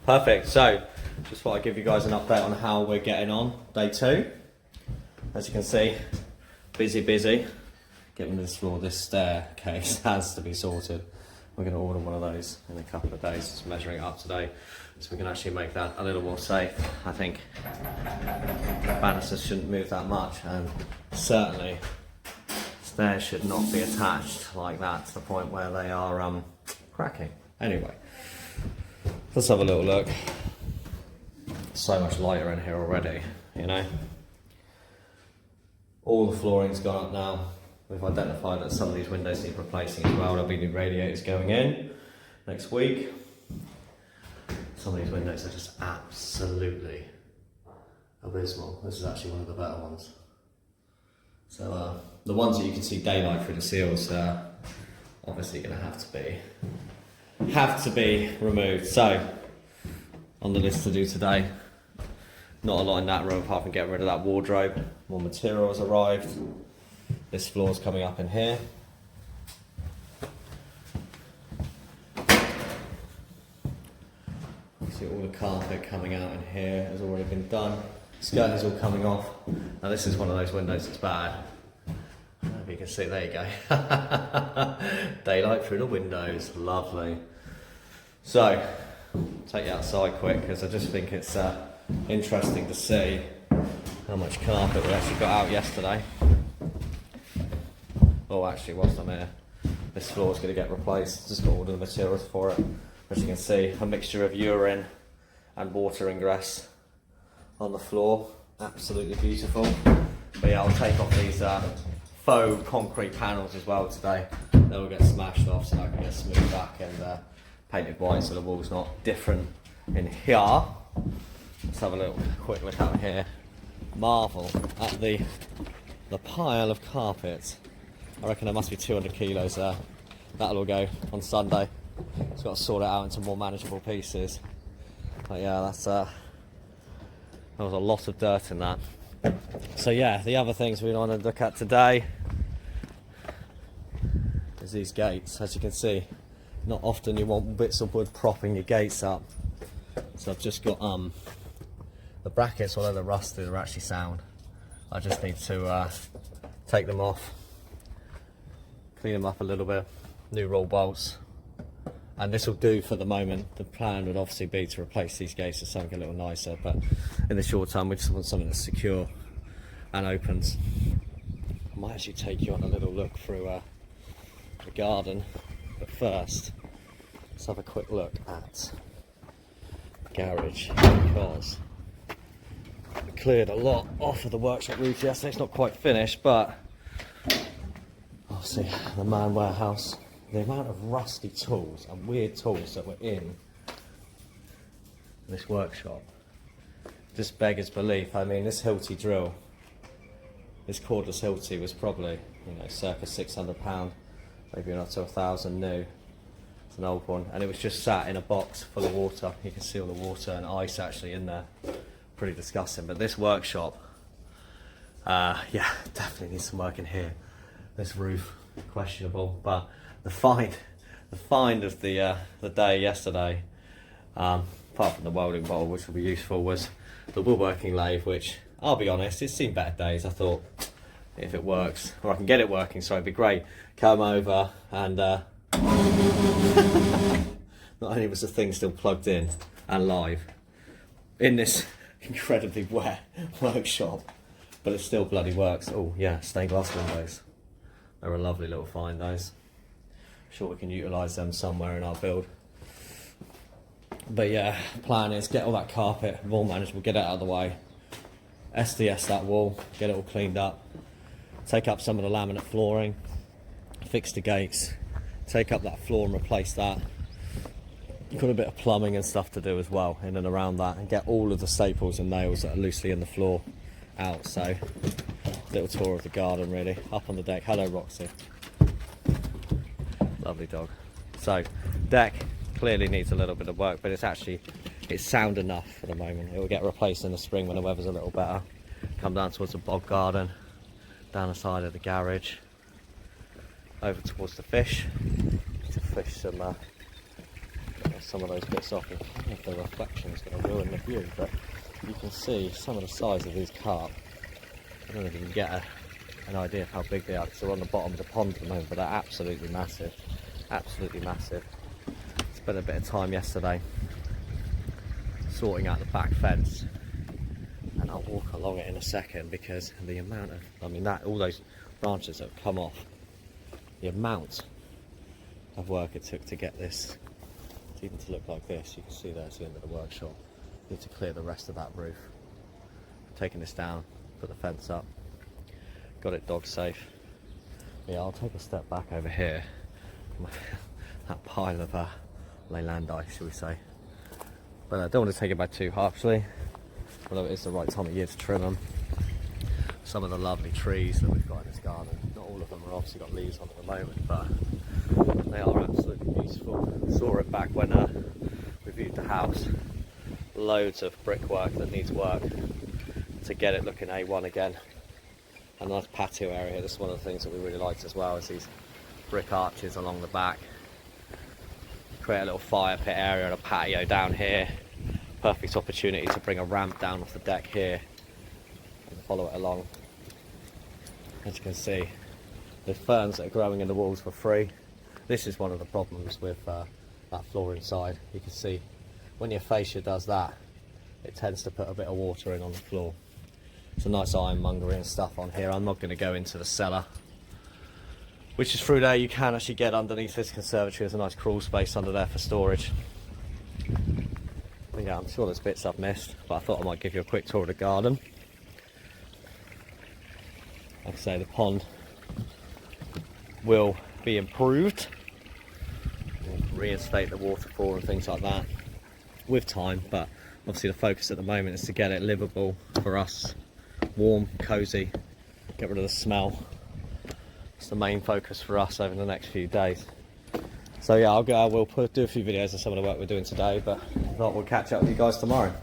Perfect. So, just thought I'd give you guys an update on how we're getting on. Day 2. As you can see, busy. Getting this floor, this staircase has to be sorted. We're going to order one of those in a couple of days. Just measuring it up today, so we can actually make that a little more safe. I think banisters shouldn't move that much, and certainly stairs should not be attached like that to the point where they are cracking. Anyway, let's have a little look. So much lighter in here already, you know. All the flooring's gone up now. We've identified that some of these windows need replacing as well. There'll be new radiators going in next week. Some of these windows are just absolutely abysmal. This is actually one of the better ones. So the ones that you can see daylight through the seals are obviously going to have to be removed. So on the list to do today, not a lot in that room apart from getting rid of that wardrobe. More material has arrived. This floor's coming up in here. See all the carpet coming out in here has already been done. Skirting's all coming off. Now this is one of those windows that's bad. If you can see, there you go. Daylight through the windows, lovely. So, take you outside quick because I just think it's interesting to see how much carpet we actually got out yesterday. Oh, actually, whilst I'm here, this floor is going to get replaced. Just got all the materials for it. As you can see, a mixture of urine and water ingress on the floor. Absolutely beautiful. But yeah, I'll take off these faux concrete panels as well today. They will get smashed off so I can get smoothed back and painted white so the wall's not different in here. Let's have a little quick look out here. Marvel at the pile of carpet. I reckon there must be 200 kilos there. That'll all go on Sunday. Just got to sort it out into more manageable pieces. But yeah, there was a lot of dirt in that. So yeah, the other things we want to look at today is these gates. As you can see, not often you want bits of wood propping your gates up. So I've just got the brackets, although they're rusted, are actually sound. I just need to take them off, clean them up a little bit, new roll bolts, and this will do for the moment. The plan would obviously be to replace these gates with something a little nicer, but in the short term we just want something that's secure and opens. I might actually take you on a little look through the garden, but first let's have a quick look at the garage, because we cleared a lot off of the workshop roof yesterday. It's not quite finished, but obviously the man warehouse, the amount of rusty tools and weird tools that were in this workshop just beggars belief. I mean, this Hilti drill, this cordless Hilti was probably, circa £600, maybe not to 1,000 new. It's an old one, and it was just sat in a box full of water. You can see all the water and ice actually in there. Pretty disgusting. But this workshop, yeah, definitely needs some work in here. This roof, questionable, but the find of the day yesterday, apart from the welding bowl, which will be useful, was the woodworking lathe, which I'll be honest, it's seen better days. I thought if it works, or I can get it working, so it'd be great. Come over and not only was the thing still plugged in and live in this incredibly wet workshop, but it still bloody works. Oh yeah, stained glass windows. They're a lovely little find, those. Sure we can utilise them somewhere in our build. But yeah, plan is get all that carpet, wall manageable, get it out of the way. SDS that wall, get it all cleaned up. Take up some of the laminate flooring, fix the gates, take up that floor and replace that. You've got a bit of plumbing and stuff to do as well in and around that, and get all of the staples and nails that are loosely in the floor out. So, little tour of the garden really, up on the deck. Hello Roxy. Lovely dog. So, deck clearly needs a little bit of work, but it's sound enough for the moment. It will get replaced in the spring when the weather's a little better. Come down towards the bog garden, down the side of the garage, over towards the fish, to fish some some of those bits off. If the reflection is going to ruin the view, but you can see some of the size of these carp. I don't know if you can get an idea of how big they are, because they're on the bottom of the pond at the moment, but they're absolutely massive. Absolutely massive. Spent a bit of time yesterday sorting out the back fence, and I'll walk along it in a second, because the amount of, I mean, that all those branches that have come off, the amount of work it took to get this even to look like this. You can see there's the end of the workshop. Need to clear the rest of that roof. Taking this down, put the fence up, got it dog safe. Yeah, I'll take a step back over here. That pile of leylandi, shall we say. But I don't want to take it back too harshly, although it is the right time of year to trim them. Some of the lovely trees that we've got in this garden, not all of them are obviously got leaves on at the moment, but they are absolutely beautiful. Saw it back when we viewed the house. Loads of brickwork that needs work to get it looking A1 again. A nice patio area. This is one of the things that we really liked as well, is these brick arches along the back. Create a little fire pit area and a patio down here. Perfect opportunity to bring a ramp down off the deck here and follow it along. As you can see, the ferns that are growing in the walls for free. This is one of the problems with that floor inside. You can see when your fascia does that, it tends to put a bit of water in on the floor. It's a nice ironmongery and stuff on here. I'm not going to go into the cellar, which is through there. You can actually get underneath this conservatory. There's a nice crawl space under there for storage. But yeah, I'm sure there's bits I've missed, but I thought I might give you a quick tour of the garden. Like I say, the pond will be improved. We'll reinstate the waterfall and things like that with time, but obviously the focus at the moment is to get it livable for us. Warm, cosy, get rid of the smell. It's the main focus for us over the next few days. So yeah, we'll do a few videos of some of the work we're doing today, but if not, we'll catch up with you guys tomorrow.